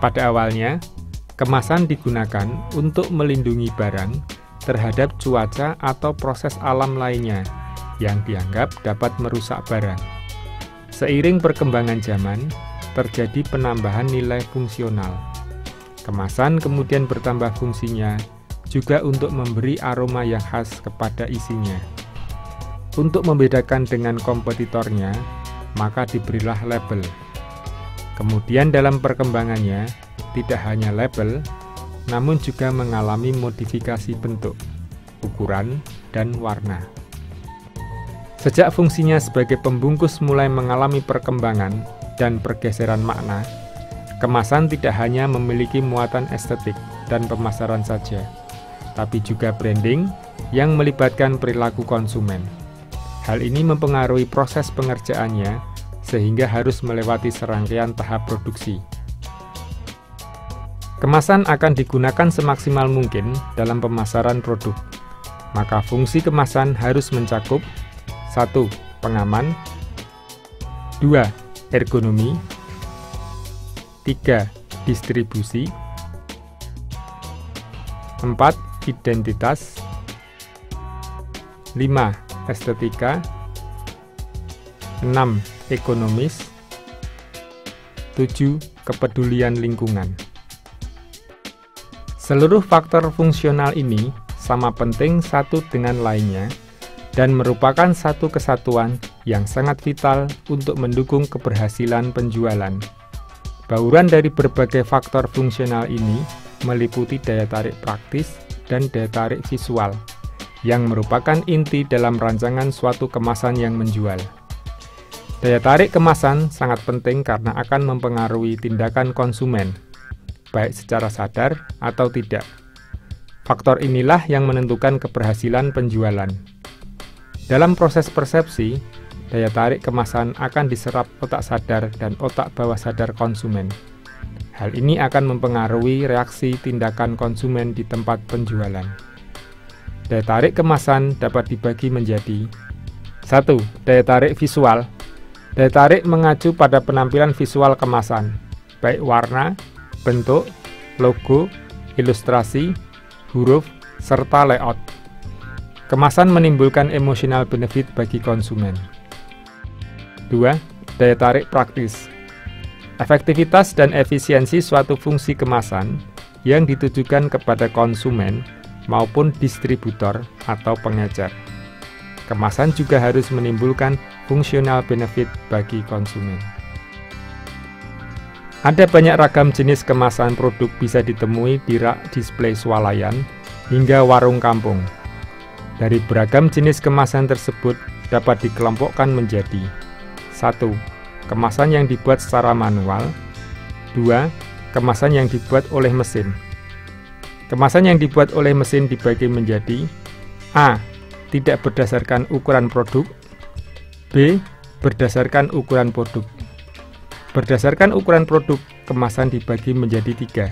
Pada awalnya, kemasan digunakan untuk melindungi barang terhadap cuaca atau proses alam lainnya yang dianggap dapat merusak barang. Seiring perkembangan zaman, terjadi penambahan nilai fungsional. Kemasan kemudian bertambah fungsinya juga untuk memberi aroma yang khas kepada isinya. Untuk membedakan dengan kompetitornya, maka diberilah label. Kemudian dalam perkembangannya, tidak hanya label, namun juga mengalami modifikasi bentuk, ukuran, dan warna. Sejak fungsinya sebagai pembungkus mulai mengalami perkembangan dan pergeseran makna, kemasan tidak hanya memiliki muatan estetik dan pemasaran saja, tapi juga branding yang melibatkan perilaku konsumen. Hal ini mempengaruhi proses pengerjaannya, sehingga harus melewati serangkaian tahap produksi. Kemasan akan digunakan semaksimal mungkin dalam pemasaran produk. Maka fungsi kemasan harus mencakup 1. Pengaman, 2. Ergonomi, 3. Distribusi, 4. Identitas, 5. Estetika, 6. Ekonomis, 7. Kepedulian lingkungan. Seluruh faktor fungsional ini sama penting satu dengan lainnya dan merupakan satu kesatuan yang sangat vital untuk mendukung keberhasilan penjualan. Bauran dari berbagai faktor fungsional ini meliputi daya tarik praktis dan daya tarik visual, yang merupakan inti dalam rancangan suatu kemasan yang menjual. Daya tarik kemasan sangat penting karena akan mempengaruhi tindakan konsumen, baik secara sadar atau tidak. Faktor inilah yang menentukan keberhasilan penjualan. Dalam proses persepsi, daya tarik kemasan akan diserap otak sadar dan otak bawah sadar konsumen. Hal ini akan mempengaruhi reaksi tindakan konsumen di tempat penjualan. Daya tarik kemasan dapat dibagi menjadi 1. Daya tarik visual. Daya tarik mengacu pada penampilan visual kemasan, baik warna, bentuk, logo, ilustrasi, huruf, serta layout. Kemasan menimbulkan emotional benefit bagi konsumen. 2. Daya tarik praktis. Efektivitas dan efisiensi suatu fungsi kemasan yang ditujukan kepada konsumen maupun distributor atau pengecer. Kemasan juga harus menimbulkan fungsional benefit bagi konsumen. Ada banyak ragam jenis kemasan produk bisa ditemui di rak display swalayan hingga warung kampung. Dari beragam jenis kemasan tersebut dapat dikelompokkan menjadi 1. Kemasan yang dibuat secara manual. 2. Kemasan yang dibuat oleh mesin. Kemasan yang dibuat oleh mesin dibagi menjadi A. Tidak berdasarkan ukuran produk, B. Berdasarkan ukuran produk. Berdasarkan ukuran produk, kemasan dibagi menjadi 3.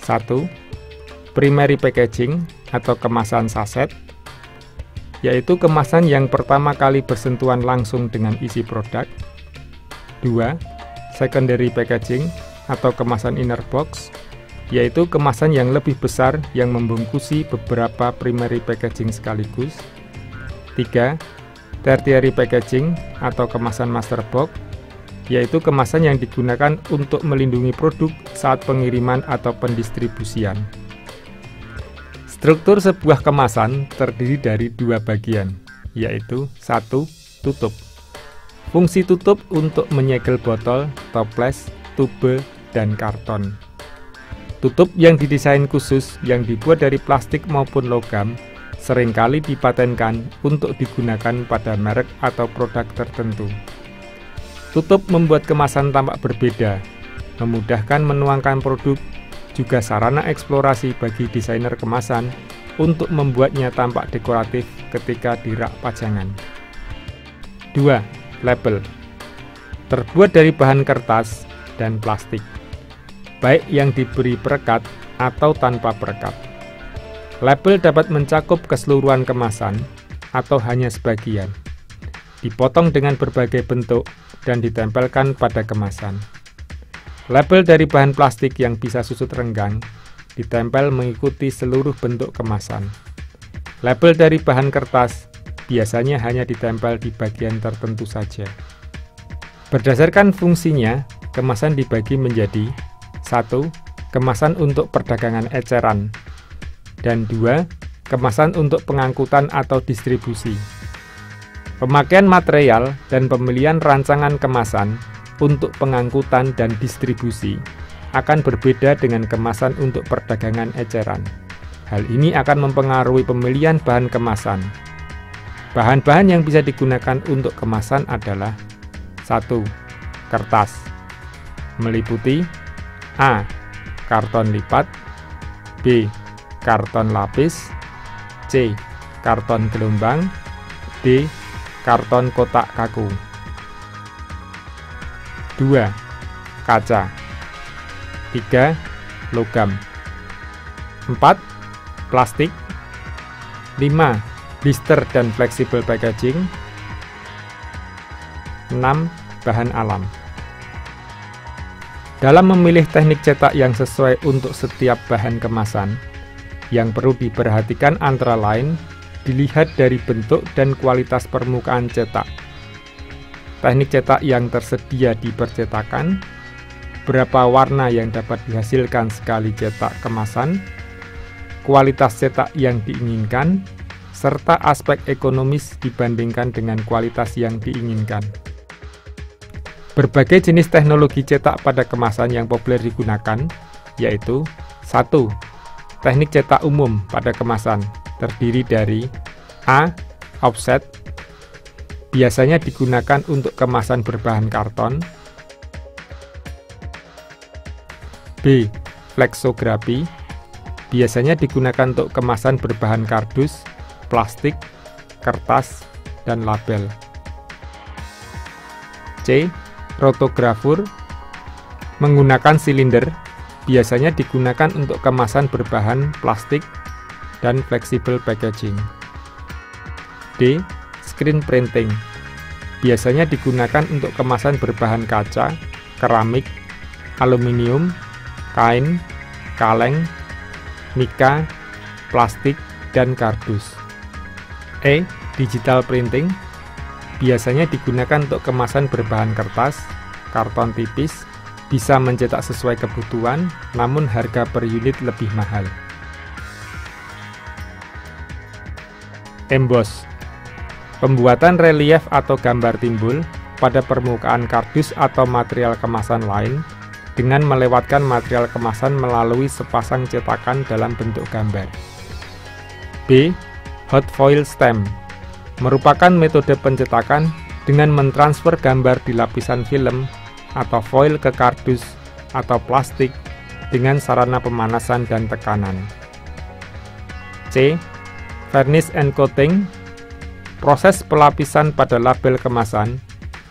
1. Primary packaging atau kemasan saset, yaitu kemasan yang pertama kali bersentuhan langsung dengan isi produk. 2. Secondary packaging atau kemasan inner box, yaitu kemasan yang lebih besar yang membungkusi beberapa primary packaging sekaligus. 3. Tertiary packaging atau kemasan master box, yaitu kemasan yang digunakan untuk melindungi produk saat pengiriman atau pendistribusian. Struktur sebuah kemasan terdiri dari 2 bagian, yaitu 1. Tutup. Fungsi tutup untuk menyegel botol, toples, tube, dan karton. Tutup yang didesain khusus yang dibuat dari plastik maupun logam seringkali dipatenkan untuk digunakan pada merek atau produk tertentu. Tutup membuat kemasan tampak berbeda, memudahkan menuangkan produk, juga sarana eksplorasi bagi desainer kemasan untuk membuatnya tampak dekoratif ketika di rak pajangan. 2. Label. Terbuat dari bahan kertas dan plastik, baik yang diberi perekat atau tanpa perekat. Label dapat mencakup keseluruhan kemasan atau hanya sebagian, dipotong dengan berbagai bentuk dan ditempelkan pada kemasan. Label dari bahan plastik yang bisa susut renggang ditempel mengikuti seluruh bentuk kemasan. Label dari bahan kertas biasanya hanya ditempel di bagian tertentu saja. Berdasarkan fungsinya, kemasan dibagi menjadi 1. Kemasan untuk perdagangan eceran, dan 2. Kemasan untuk pengangkutan atau distribusi. Pemakaian material dan pemilihan rancangan kemasan untuk pengangkutan dan distribusi akan berbeda dengan kemasan untuk perdagangan eceran. Hal ini akan mempengaruhi pemilihan bahan kemasan. Bahan-bahan yang bisa digunakan untuk kemasan adalah 1. Kertas, meliputi A. Karton lipat, B. Karton lapis, C. Karton gelombang, D. Karton kotak kaku. 2. Kaca. 3. Logam. 4. Plastik. 5. Blister dan fleksibel packaging. 6. Bahan alam. Dalam memilih teknik cetak yang sesuai untuk setiap bahan kemasan, yang perlu diperhatikan antara lain dilihat dari bentuk dan kualitas permukaan cetak, teknik cetak yang tersedia di percetakan, berapa warna yang dapat dihasilkan sekali cetak kemasan, kualitas cetak yang diinginkan, serta aspek ekonomis dibandingkan dengan kualitas yang diinginkan. Berbagai jenis teknologi cetak pada kemasan yang populer digunakan, yaitu 1. Teknik cetak umum pada kemasan, terdiri dari A. Offset, biasanya digunakan untuk kemasan berbahan karton. B. Flexography, biasanya digunakan untuk kemasan berbahan kardus, plastik, kertas, dan label. C. Rotografur, menggunakan silinder, biasanya digunakan untuk kemasan berbahan plastik dan fleksibel packaging. D. Screen printing, biasanya digunakan untuk kemasan berbahan kaca, keramik, aluminium, kain, kaleng, mika, plastik, dan kardus. E. Digital printing, biasanya digunakan untuk kemasan berbahan kertas, karton tipis, bisa mencetak sesuai kebutuhan, namun harga per unit lebih mahal. Emboss, pembuatan relief atau gambar timbul pada permukaan kardus atau material kemasan lain dengan melewatkan material kemasan melalui sepasang cetakan dalam bentuk gambar. B. Hot foil stamp, merupakan metode pencetakan dengan mentransfer gambar di lapisan film atau foil ke kardus atau plastik dengan sarana pemanasan dan tekanan. C. Varnish and coating, proses pelapisan pada label kemasan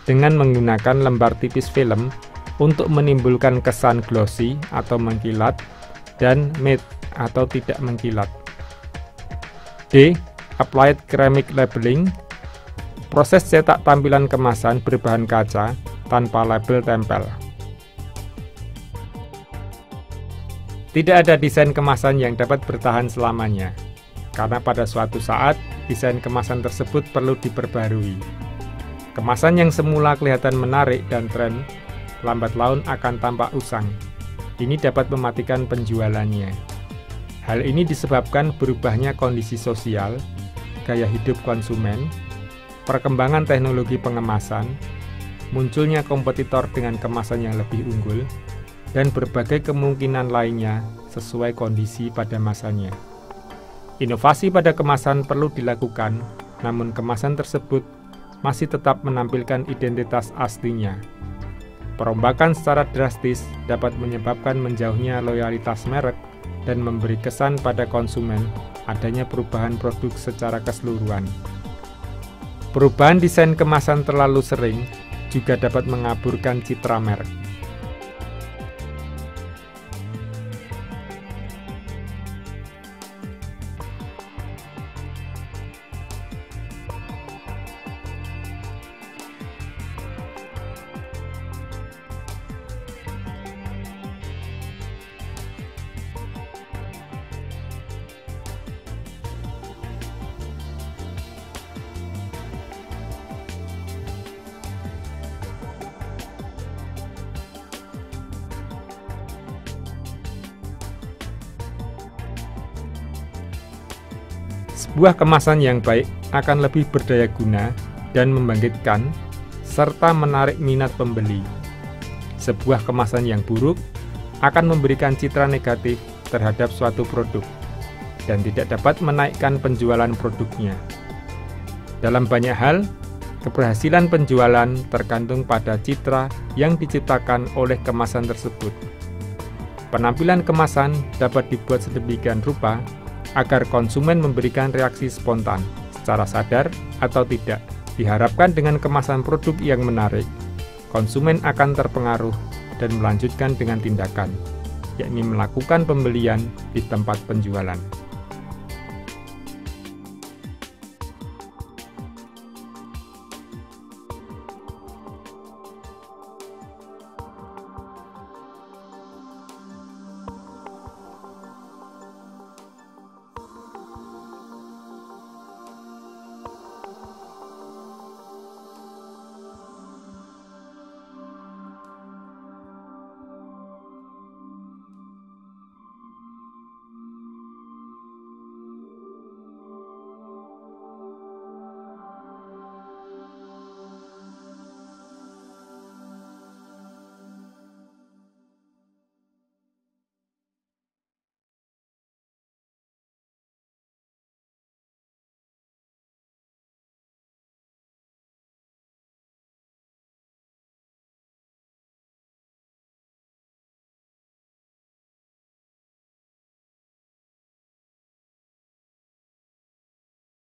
dengan menggunakan lembar tipis film untuk menimbulkan kesan glossy atau mengkilat dan matte atau tidak mengkilat. D. Applied ceramic labeling, proses cetak tampilan kemasan berbahan kaca tanpa label tempel. Tidak ada desain kemasan yang dapat bertahan selamanya, karena pada suatu saat desain kemasan tersebut perlu diperbarui. Kemasan yang semula kelihatan menarik dan tren, lambat laun akan tampak usang. Ini dapat mematikan penjualannya. Hal ini disebabkan berubahnya kondisi sosial, gaya hidup konsumen, perkembangan teknologi pengemasan, munculnya kompetitor dengan kemasan yang lebih unggul, dan berbagai kemungkinan lainnya sesuai kondisi pada masanya. Inovasi pada kemasan perlu dilakukan, namun kemasan tersebut masih tetap menampilkan identitas aslinya. Perombakan secara drastis dapat menyebabkan menjauhnya loyalitas merek dan memberi kesan pada konsumen adanya perubahan produk secara keseluruhan. Perubahan desain kemasan terlalu sering juga dapat mengaburkan citra merek. Sebuah kemasan yang baik akan lebih berdaya guna dan membangkitkan serta menarik minat pembeli. Sebuah kemasan yang buruk akan memberikan citra negatif terhadap suatu produk dan tidak dapat menaikkan penjualan produknya. Dalam banyak hal, keberhasilan penjualan tergantung pada citra yang diciptakan oleh kemasan tersebut. Penampilan kemasan dapat dibuat sedemikian rupa agar konsumen memberikan reaksi spontan, secara sadar atau tidak. Diharapkan dengan kemasan produk yang menarik, konsumen akan terpengaruh dan melanjutkan dengan tindakan, yakni melakukan pembelian di tempat penjualan.